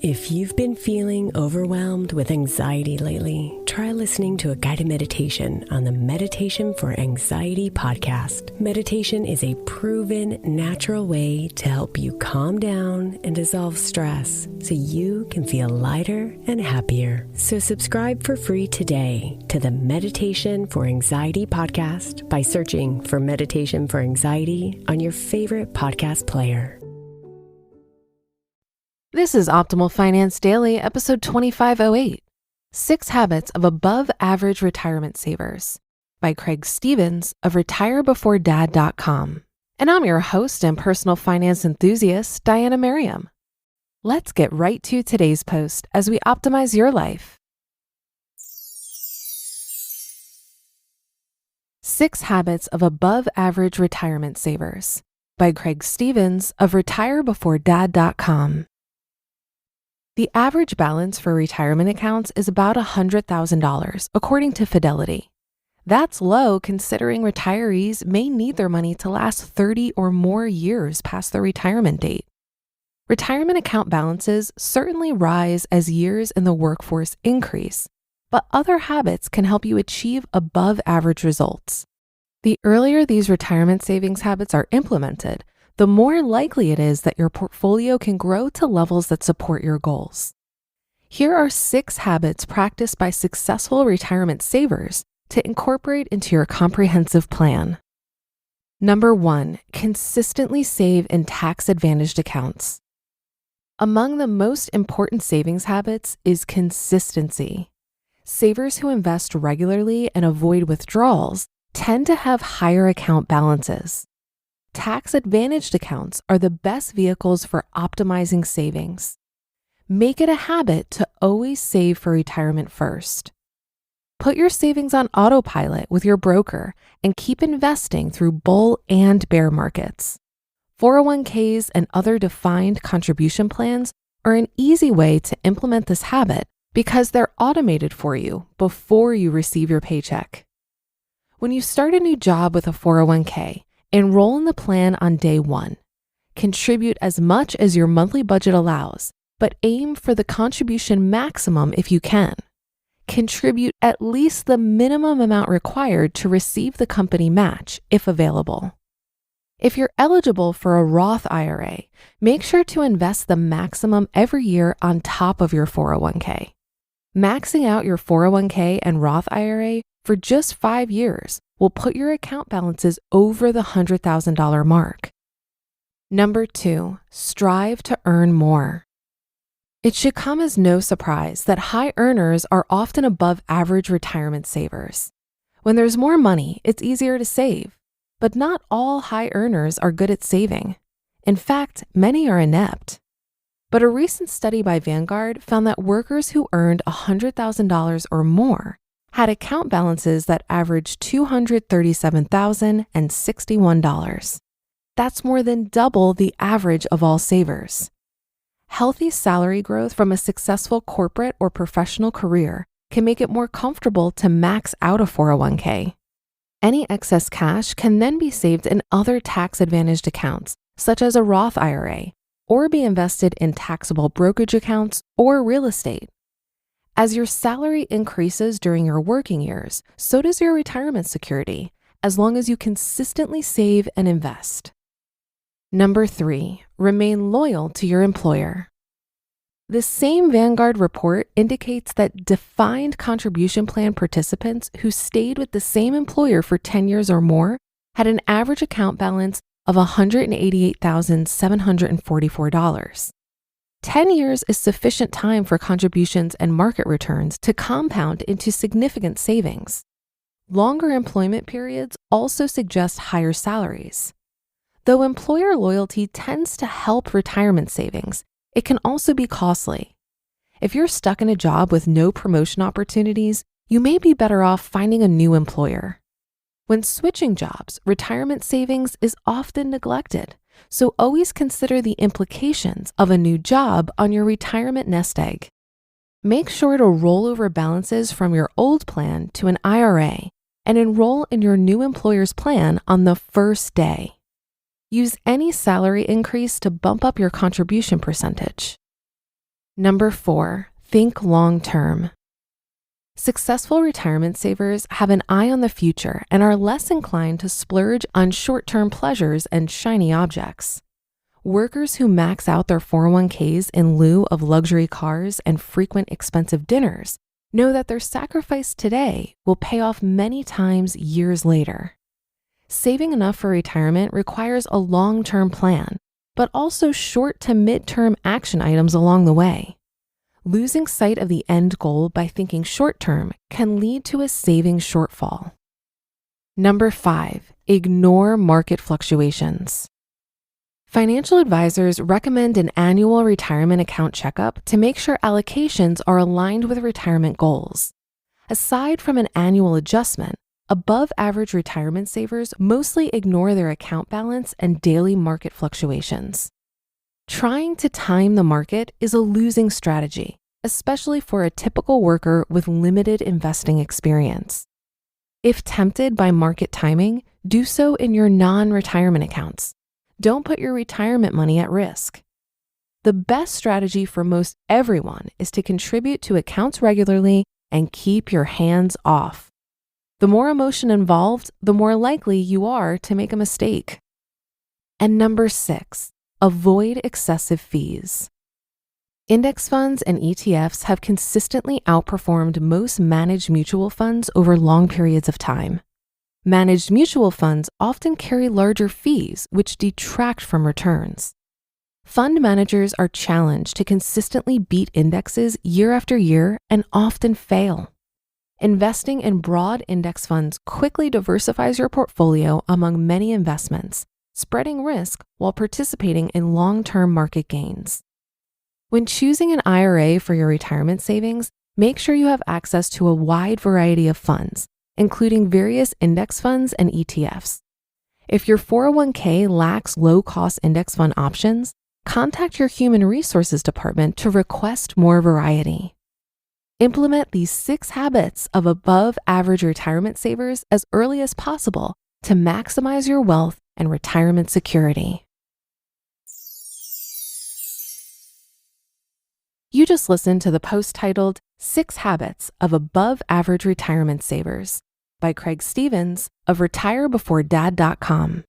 If you've been feeling overwhelmed with anxiety lately, try listening to a guided meditation on the Meditation for Anxiety podcast. Meditation is a proven, natural way to help you calm down and dissolve stress so you can feel lighter and happier. So subscribe for free today to the Meditation for Anxiety podcast by searching for Meditation for Anxiety on your favorite podcast player. This is Optimal Finance Daily, episode 2508, 6 Habits of Above Average Retirement Savers by Craig Stevens of retirebeforedad.com. And I'm your host and personal finance enthusiast, Diana Merriam. Let's get right to today's post as we optimize your life. 6 Habits of Above Average Retirement Savers by Craig Stevens of retirebeforedad.com. The average balance for retirement accounts is about $100,000, according to Fidelity. That's low considering retirees may need their money to last 30 or more years past their retirement date. Retirement account balances certainly rise as years in the workforce increase, but other habits can help you achieve above average results. The earlier these retirement savings habits are implemented, the more likely it is that your portfolio can grow to levels that support your goals. Here are 6 habits practiced by successful retirement savers to incorporate into your comprehensive plan. Number 1, consistently save in tax-advantaged accounts. Among the most important savings habits is consistency. Savers who invest regularly and avoid withdrawals tend to have higher account balances. Tax-advantaged accounts are the best vehicles for optimizing savings. Make it a habit to always save for retirement first. Put your savings on autopilot with your broker and keep investing through bull and bear markets. 401ks and other defined contribution plans are an easy way to implement this habit because they're automated for you before you receive your paycheck. When you start a new job with a 401k, enroll in the plan on day 1. Contribute as much as your monthly budget allows, but aim for the contribution maximum if you can. Contribute at least the minimum amount required to receive the company match if available. If you're eligible for a Roth IRA, make sure to invest the maximum every year on top of your 401k. Maxing out your 401k and Roth IRA for just 5 years will put your account balances over the $100,000 mark. Number 2, strive to earn more. It should come as no surprise that high earners are often above average retirement savers. When there's more money, it's easier to save, but not all high earners are good at saving. In fact, many are inept. But a recent study by Vanguard found that workers who earned $100,000 or more had account balances that averaged $237,061. That's more than double the average of all savers. Healthy salary growth from a successful corporate or professional career can make it more comfortable to max out a 401k. Any excess cash can then be saved in other tax-advantaged accounts, such as a Roth IRA, or be invested in taxable brokerage accounts or real estate. As your salary increases during your working years, so does your retirement security, as long as you consistently save and invest. Number 3, remain loyal to your employer. The same Vanguard report indicates that defined contribution plan participants who stayed with the same employer for 10 years or more had an average account balance of $188,744. 10 years is sufficient time for contributions and market returns to compound into significant savings. Longer employment periods also suggest higher salaries. Though employer loyalty tends to help retirement savings, it can also be costly. If you're stuck in a job with no promotion opportunities, you may be better off finding a new employer. When switching jobs, retirement savings is often neglected. So always consider the implications of a new job on your retirement nest egg. Make sure to roll over balances from your old plan to an IRA and enroll in your new employer's plan on the first day. Use any salary increase to bump up your contribution percentage. Number 4, think long-term. Successful retirement savers have an eye on the future and are less inclined to splurge on short-term pleasures and shiny objects. Workers who max out their 401ks in lieu of luxury cars and frequent expensive dinners know that their sacrifice today will pay off many times years later. Saving enough for retirement requires a long-term plan, but also short to mid-term action items along the way. Losing sight of the end goal by thinking short-term can lead to a savings shortfall. Number 5, ignore market fluctuations. Financial advisors recommend an annual retirement account checkup to make sure allocations are aligned with retirement goals. Aside from an annual adjustment, above-average retirement savers mostly ignore their account balance and daily market fluctuations. Trying to time the market is a losing strategy, especially for a typical worker with limited investing experience. If tempted by market timing, do so in your non-retirement accounts. Don't put your retirement money at risk. The best strategy for most everyone is to contribute to accounts regularly and keep your hands off. The more emotion involved, the more likely you are to make a mistake. And number 6, avoid excessive fees. Index funds and ETFs have consistently outperformed most managed mutual funds over long periods of time. Managed mutual funds often carry larger fees, which detract from returns. Fund managers are challenged to consistently beat indexes year after year and often fail. Investing in broad index funds quickly diversifies your portfolio among many investments, spreading risk while participating in long-term market gains. When choosing an IRA for your retirement savings, make sure you have access to a wide variety of funds, including various index funds and ETFs. If your 401k lacks low-cost index fund options, contact your human resources department to request more variety. Implement these 6 habits of above-average retirement savers as early as possible to maximize your wealth and retirement security. You just listened to the post titled 6 Habits of Above-Average Retirement Savers by Craig Stevens of RetireBeforeDad.com.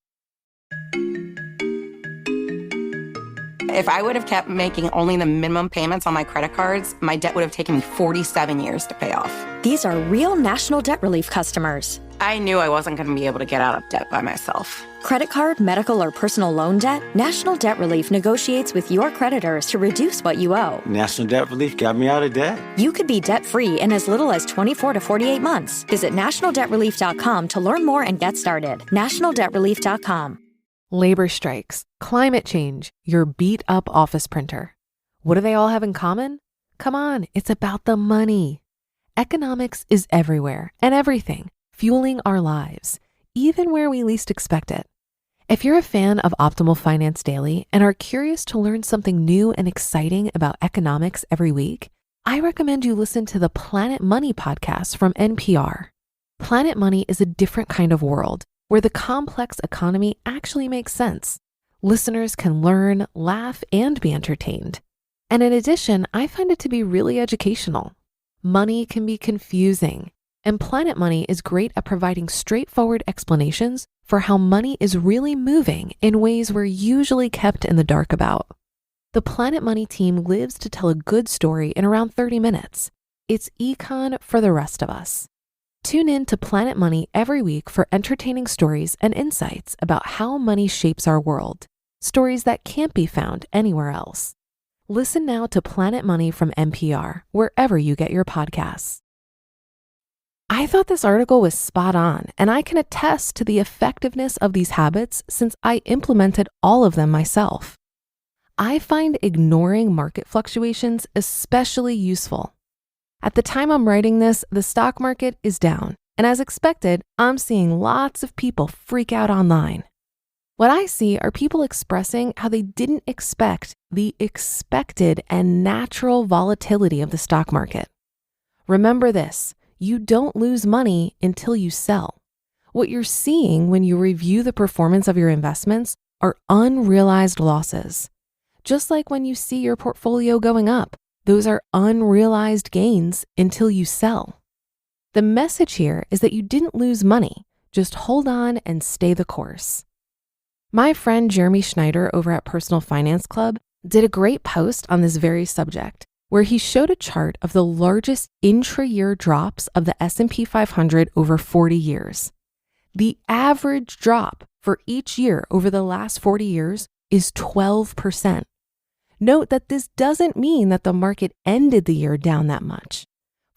If I would have kept making only the minimum payments on my credit cards, my debt would have taken me 47 years to pay off. These are real National Debt Relief customers. I knew I wasn't going to be able to get out of debt by myself. Credit card, medical, or personal loan debt? National Debt Relief negotiates with your creditors to reduce what you owe. National Debt Relief got me out of debt. You could be debt-free in as little as 24 to 48 months. Visit nationaldebtrelief.com to learn more and get started. nationaldebtrelief.com. Labor strikes, climate change, your beat-up office printer. What do they all have in common? Come on, it's about the money. Economics is everywhere and everything, fueling our lives, even where we least expect it. If you're a fan of Optimal Finance Daily and are curious to learn something new and exciting about economics every week, I recommend you listen to the Planet Money podcast from NPR. Planet Money is a different kind of world where the complex economy actually makes sense. Listeners can learn, laugh, and be entertained. And in addition, I find it to be really educational. Money can be confusing, and Planet Money is great at providing straightforward explanations for how money is really moving in ways we're usually kept in the dark about. The Planet Money team lives to tell a good story in around 30 minutes. It's econ for the rest of us. Tune in to Planet Money every week for entertaining stories and insights about how money shapes our world, stories that can't be found anywhere else. Listen now to Planet Money from NPR, wherever you get your podcasts. I thought this article was spot on, and I can attest to the effectiveness of these habits since I implemented all of them myself. I find ignoring market fluctuations especially useful. At the time I'm writing this, the stock market is down, and as expected, I'm seeing lots of people freak out online. What I see are people expressing how they didn't expect the expected and natural volatility of the stock market. Remember this, you don't lose money until you sell. What you're seeing when you review the performance of your investments are unrealized losses. Just like when you see your portfolio going up, Those are unrealized gains until you sell. The message here is that you didn't lose money. Just hold on and stay the course. My friend Jeremy Schneider over at Personal Finance Club did a great post on this very subject, where he showed a chart of the largest intra-year drops of the S&P 500 over 40 years. The average drop for each year over the last 40 years is 12%. Note that this doesn't mean that the market ended the year down that much.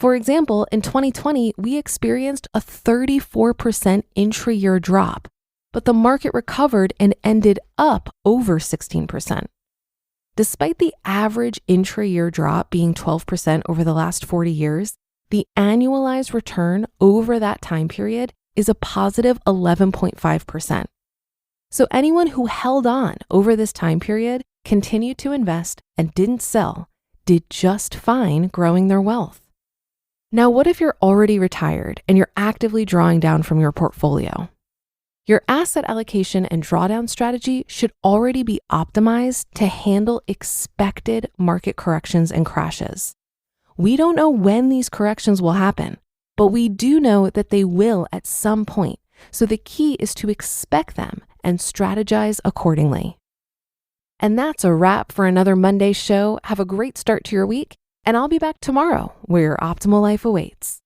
For example, in 2020, we experienced a 34% intra-year drop, but the market recovered and ended up over 16%. Despite the average intra-year drop being 12% over the last 40 years, the annualized return over that time period is a positive 11.5%. So anyone who held on over this time period, continued to invest, and didn't sell, did just fine growing their wealth. Now, what if you're already retired and you're actively drawing down from your portfolio? Your asset allocation and drawdown strategy should already be optimized to handle expected market corrections and crashes. We don't know when these corrections will happen, but we do know that they will at some point. So the key is to expect them and strategize accordingly. And that's a wrap for another Monday show. Have a great start to your week, and I'll be back tomorrow where your optimal life awaits.